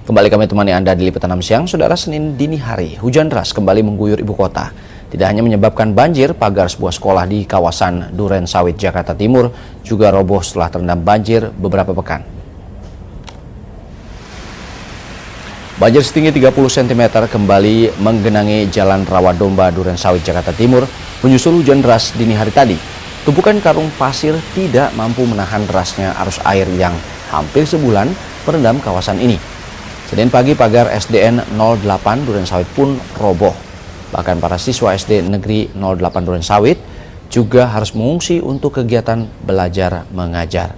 Kembali kami temani Anda di Liputan 6 Siang. Saudara, Senin dini hari, hujan deras kembali mengguyur ibu kota. Tidak hanya menyebabkan banjir, pagar sebuah sekolah di kawasan Duren Sawit, Jakarta Timur juga roboh setelah terendam banjir beberapa pekan. Banjir setinggi 30 cm kembali menggenangi Jalan Rawadomba, Duren Sawit, Jakarta Timur, menyusul hujan deras dini hari tadi. Tumpukan karung pasir tidak mampu menahan derasnya arus air yang hampir sebulan merendam kawasan ini. Senin pagi pagar SDN 08 Duren Sawit pun roboh. Bahkan para siswa SD Negeri 08 Duren Sawit juga harus mengungsi untuk kegiatan belajar mengajar.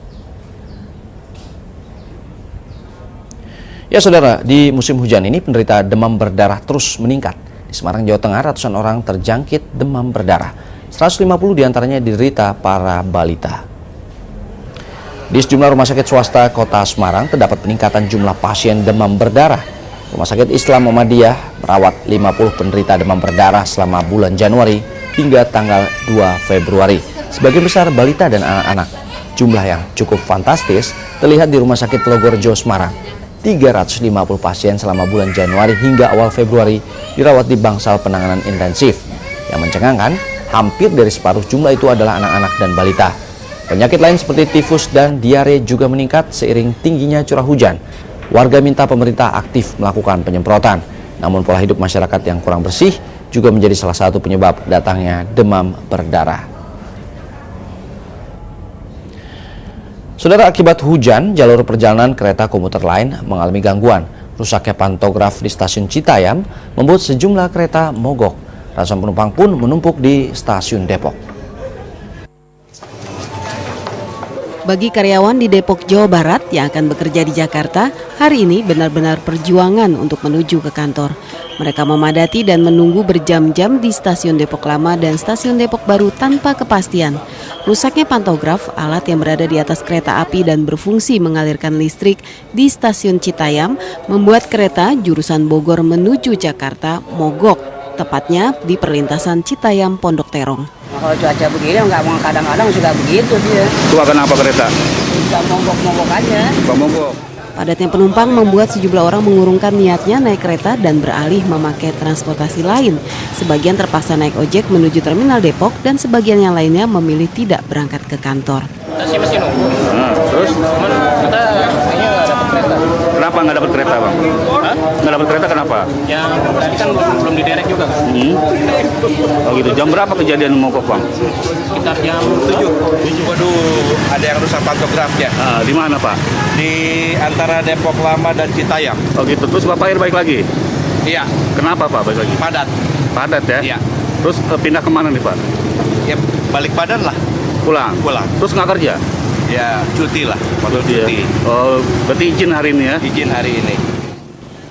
Ya saudara, di musim hujan ini penderita demam berdarah terus meningkat. Di Semarang, Jawa Tengah, ratusan orang terjangkit demam berdarah. 150 diantaranya diderita para balita. Di sejumlah rumah sakit swasta kota Semarang terdapat peningkatan jumlah pasien demam berdarah. Rumah sakit Islam Muhammadiyah merawat 50 penderita demam berdarah selama bulan Januari hingga tanggal 2 Februari. Sebagian besar balita dan anak-anak. Jumlah yang cukup fantastis terlihat di Rumah Sakit Logorjo Semarang. 350 pasien selama bulan Januari hingga awal Februari dirawat di bangsal penanganan intensif. Yang mencengangkan, hampir dari separuh jumlah itu adalah anak-anak dan balita. Penyakit lain seperti tifus dan diare juga meningkat seiring tingginya curah hujan. Warga minta pemerintah aktif melakukan penyemprotan. Namun pola hidup masyarakat yang kurang bersih juga menjadi salah satu penyebab datangnya demam berdarah. Saudara, akibat hujan, jalur perjalanan kereta komuter lain mengalami gangguan. Rusaknya pantograf di stasiun Citayam membuat sejumlah kereta mogok. Ratusan penumpang pun menumpuk di stasiun Depok. Bagi karyawan di Depok, Jawa Barat yang akan bekerja di Jakarta, hari ini benar-benar perjuangan untuk menuju ke kantor. Mereka memadati dan menunggu berjam-jam di stasiun Depok Lama dan stasiun Depok Baru tanpa kepastian. Rusaknya pantograf, alat yang berada di atas kereta api dan berfungsi mengalirkan listrik di stasiun Citayam, membuat kereta jurusan Bogor menuju Jakarta mogok, tepatnya di perlintasan Citayam Pondok Terong. Kalau cuaca begini nggak mau, kadang-kadang juga begitu dia. Itu kenapa kereta? Nggak mogok-mogok aja. Mogok. Padatnya penumpang membuat sejumlah orang mengurungkan niatnya naik kereta dan beralih memakai transportasi lain. Sebagian terpaksa naik ojek menuju terminal Depok dan sebagian yang lainnya memilih tidak berangkat ke kantor. Masih nunggu. Terus? Cuman kita kayaknya nggak dapat kereta. Kenapa nggak dapat kereta, Bang? Hah? Nggak dapat kereta kenapa? Yang tadi kan belum diderek juga kan. Oh gitu. Jam berapa kejadian mogok, Bang? Sekitar jam 7. Waduh, ada yang rusak pantografnya. Di mana, Pak? Di antara Depok Lama dan Citayam. Oh gitu. Terus Bapak balik lagi? Iya, Kenapa, Pak, balik lagi? padat. Padat ya? Iya. Terus pindah kemana nih, Pak? Ya, balik badan lah. Pulang? Terus nggak kerja? Ya, cuti lah. Cuti. Oh, berarti izin hari ini ya? Izin hari ini.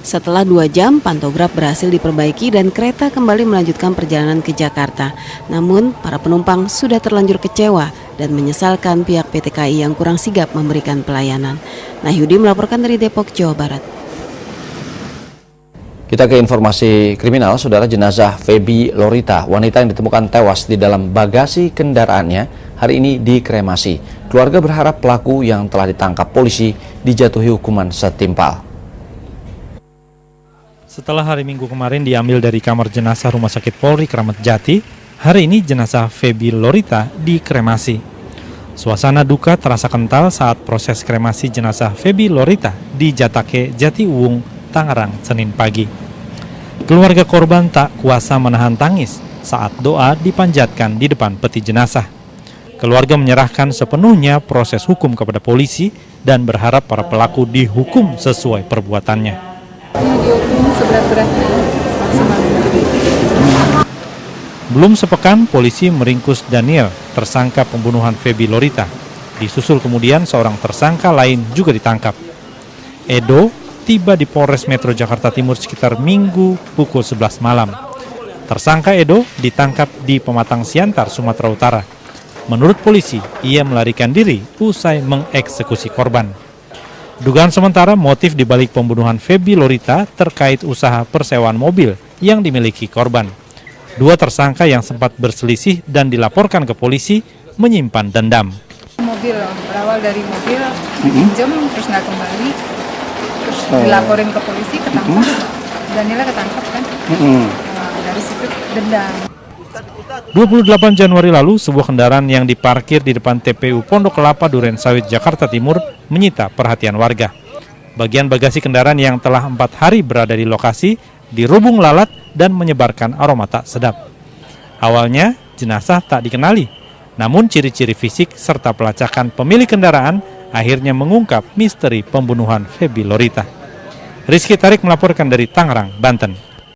Setelah 2 jam, pantograf berhasil diperbaiki dan kereta kembali melanjutkan perjalanan ke Jakarta. Namun, para penumpang sudah terlanjur kecewa dan menyesalkan pihak PT KAI yang kurang sigap memberikan pelayanan. Nahyudi melaporkan dari Depok, Jawa Barat. Kita ke informasi kriminal. Saudara, jenazah Feby Lorita, wanita yang ditemukan tewas di dalam bagasi kendaraannya, hari ini dikremasi. Keluarga berharap pelaku yang telah ditangkap polisi dijatuhi hukuman setimpal. Setelah hari Minggu kemarin diambil dari kamar jenazah Rumah Sakit Polri Kramat Jati, hari ini jenazah Feby Lorita dikremasi. Suasana duka terasa kental saat proses kremasi jenazah Feby Lorita di Jatake, Jatiuwung, Tangerang, Senin pagi. Keluarga korban tak kuasa menahan tangis saat doa dipanjatkan di depan peti jenazah. Keluarga menyerahkan sepenuhnya proses hukum kepada polisi dan berharap para pelaku dihukum sesuai perbuatannya. Dihukum seberat-beratnya. Belum sepekan, polisi meringkus Daniel, tersangka pembunuhan Feby Lorita. Disusul kemudian seorang tersangka lain juga ditangkap. Edo tiba di Polres Metro Jakarta Timur sekitar Minggu pukul 11 malam. Tersangka Edo ditangkap di Pematang Siantar, Sumatera Utara. Menurut polisi, ia melarikan diri usai mengeksekusi korban. Dugaan sementara motif dibalik pembunuhan Feby Lorita terkait usaha persewaan mobil yang dimiliki korban. 2 tersangka yang sempat berselisih dan dilaporkan ke polisi menyimpan dendam. Mobil, berawal dari mobil, pinjam, terus nggak kembali, terus Dilaporin ke polisi, ketangkap. Danila ketangkap kan. Dari situ dendam. 28 Januari lalu, sebuah kendaraan yang diparkir di depan TPU Pondok Kelapa Duren Sawit, Jakarta Timur menyita perhatian warga. Bagian bagasi kendaraan yang telah 4 hari berada di lokasi dirubung lalat dan menyebarkan aroma tak sedap. Awalnya, jenazah tak dikenali, namun ciri-ciri fisik serta pelacakan pemilik kendaraan akhirnya mengungkap misteri pembunuhan Febi Lorita. Rizky Tarik melaporkan dari Tangerang, Banten.